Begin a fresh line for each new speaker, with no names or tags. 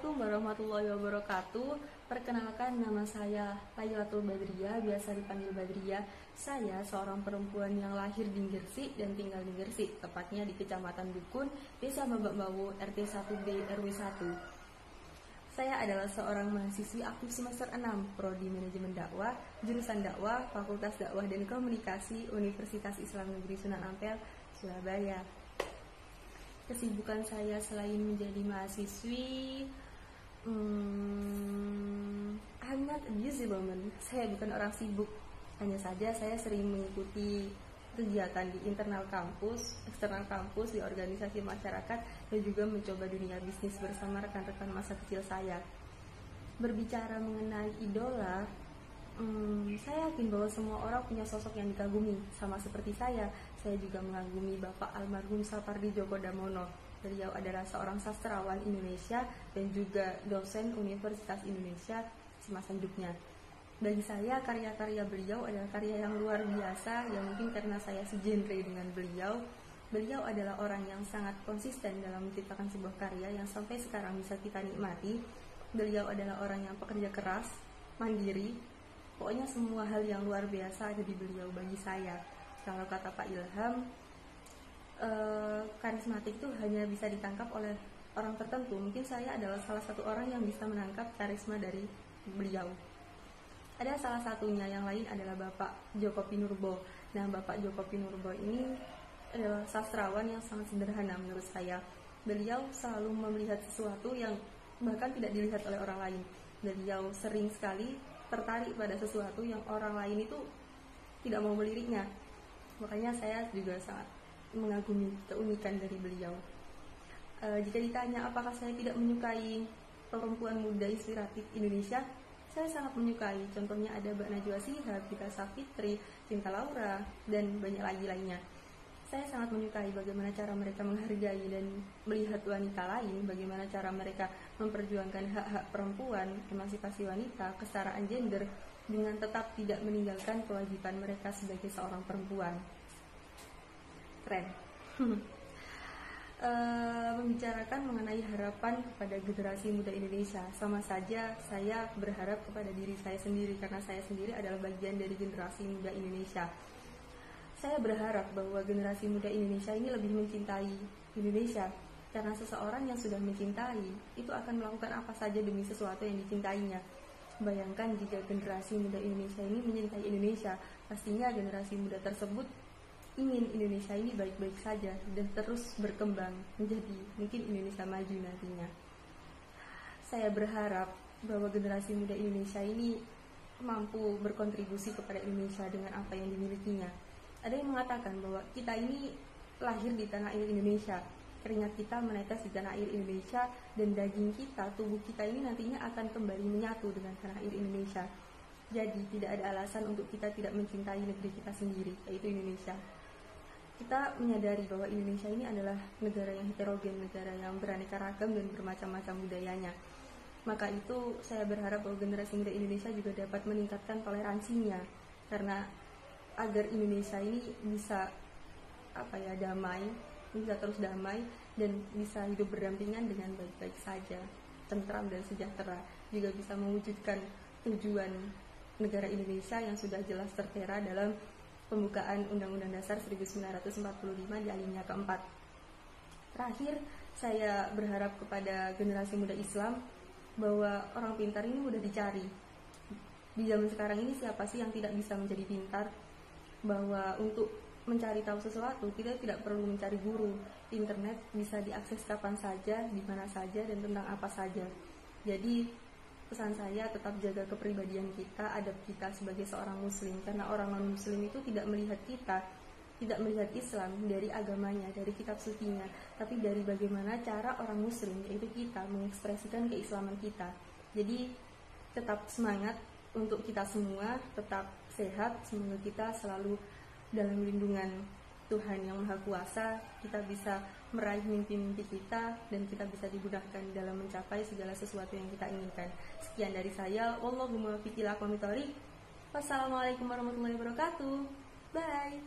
Assalamualaikum warahmatullahi wabarakatuh. Perkenalkan, nama saya Lailatul Badriyah, biasa dipanggil Badriyah. Saya seorang perempuan yang lahir di Gresik dan tinggal di Gresik, tepatnya di Kecamatan Dukun, Desa Babakbawo, RT 1B RW 1. Saya adalah seorang mahasiswi aktif semester 6, Prodi Manajemen Dakwah, jurusan Dakwah, Fakultas Dakwah dan Komunikasi, Universitas Islam Negeri Sunan Ampel, Surabaya. Kesibukan saya selain menjadi mahasiswi, I'm not a busy woman. Saya bukan orang sibuk. Hanya saja saya sering mengikuti kegiatan di internal kampus, eksternal kampus, di organisasi masyarakat, dan juga mencoba dunia bisnis bersama rekan-rekan masa kecil saya. Berbicara mengenai idola, saya yakin bahwa semua orang punya sosok yang dikagumi. Sama seperti saya juga mengagumi Bapak almarhum Sapardi Djoko Damono. Beliau adalah seorang sastrawan Indonesia dan juga dosen Universitas Indonesia semasa hidupnya. Bagi saya, karya-karya beliau adalah karya yang luar biasa, yang mungkin karena saya segenre dengan beliau. Beliau adalah orang yang sangat konsisten dalam menciptakan sebuah karya yang sampai sekarang bisa kita nikmati. Beliau adalah orang yang pekerja keras, mandiri. Pokoknya semua hal yang luar biasa ada di beliau bagi saya. Kalau kata Pak Ilham, karismatik itu hanya bisa ditangkap oleh orang tertentu. Mungkin saya adalah salah satu orang yang bisa menangkap karisma dari beliau. Ada salah satunya, yang lain adalah Bapak Djoko Pinurbo. Nah, Bapak Djoko Pinurbo ini adalah sastrawan yang sangat sederhana menurut saya. Beliau selalu melihat sesuatu yang bahkan tidak dilihat oleh orang lain. Beliau sering sekali tertarik pada sesuatu yang orang lain itu tidak mau meliriknya. Makanya saya juga sangat mengagumi keunikan dari beliau. Jika ditanya apakah saya tidak menyukai perempuan muda inspiratif Indonesia, saya sangat menyukai. Contohnya ada Mbak Najwa Shihab, Gita Savitri, Cinta Laura, dan banyak lagi lainnya. Saya sangat menyukai bagaimana cara mereka menghargai dan melihat wanita lain, bagaimana cara mereka memperjuangkan hak-hak perempuan, emansipasi wanita, kesetaraan gender, dengan tetap tidak meninggalkan kewajiban mereka sebagai seorang perempuan. Keren. Membicarakan mengenai harapan kepada generasi muda Indonesia, sama saja saya berharap kepada diri saya sendiri, karena saya sendiri adalah bagian dari generasi muda Indonesia. Saya berharap bahwa generasi muda Indonesia ini lebih mencintai Indonesia, karena seseorang yang sudah mencintai itu akan melakukan apa saja demi sesuatu yang dicintainya. Bayangkan jika generasi muda Indonesia ini mencintai Indonesia, pastinya generasi muda tersebut ingin Indonesia ini baik-baik saja dan terus berkembang menjadi mungkin Indonesia maju nantinya. Saya berharap bahwa generasi muda Indonesia ini mampu berkontribusi kepada Indonesia dengan apa yang dimilikinya. Ada yang mengatakan bahwa kita ini lahir di tanah air Indonesia, keringat kita menetes di tanah air Indonesia, dan daging kita, tubuh kita ini nantinya akan kembali menyatu dengan tanah air Indonesia. Jadi tidak ada alasan untuk kita tidak mencintai negeri kita sendiri, yaitu Indonesia. Kita menyadari bahwa Indonesia ini adalah negara yang heterogen, negara yang beraneka ragam dan bermacam-macam budayanya. Maka itu saya berharap bahwa generasi muda Indonesia juga dapat meningkatkan toleransinya, karena agar Indonesia ini bisa damai, bisa terus damai dan bisa hidup berdampingan dengan baik-baik saja, tentram dan sejahtera, juga bisa mewujudkan tujuan negara Indonesia yang sudah jelas tertera dalam pembukaan Undang-Undang Dasar 1945 di alinea keempat. Terakhir, saya berharap kepada generasi muda Islam bahwa orang pintar ini mudah dicari. Di zaman sekarang ini siapa sih yang tidak bisa menjadi pintar? Bahwa untuk mencari tahu sesuatu kita tidak perlu mencari guru. Internet bisa diakses kapan saja, di mana saja, dan tentang apa saja. Jadi pesan saya, tetap jaga kepribadian kita, adab kita sebagai seorang muslim, karena orang non-muslim itu tidak melihat kita, tidak melihat Islam dari agamanya, dari kitab sucinya, tapi dari bagaimana cara orang muslim, yaitu kita, mengekspresikan keislaman kita. Jadi tetap semangat untuk kita semua, tetap sehat, semoga kita selalu dalam lindungan Tuhan yang Maha Kuasa, kita bisa meraih mimpi-mimpi kita, dan kita bisa dimudahkan dalam mencapai segala sesuatu yang kita inginkan. Sekian dari saya, wallahumma muwaffiq ila aqwamit thoriq. Wassalamualaikum warahmatullahi wabarakatuh. Bye.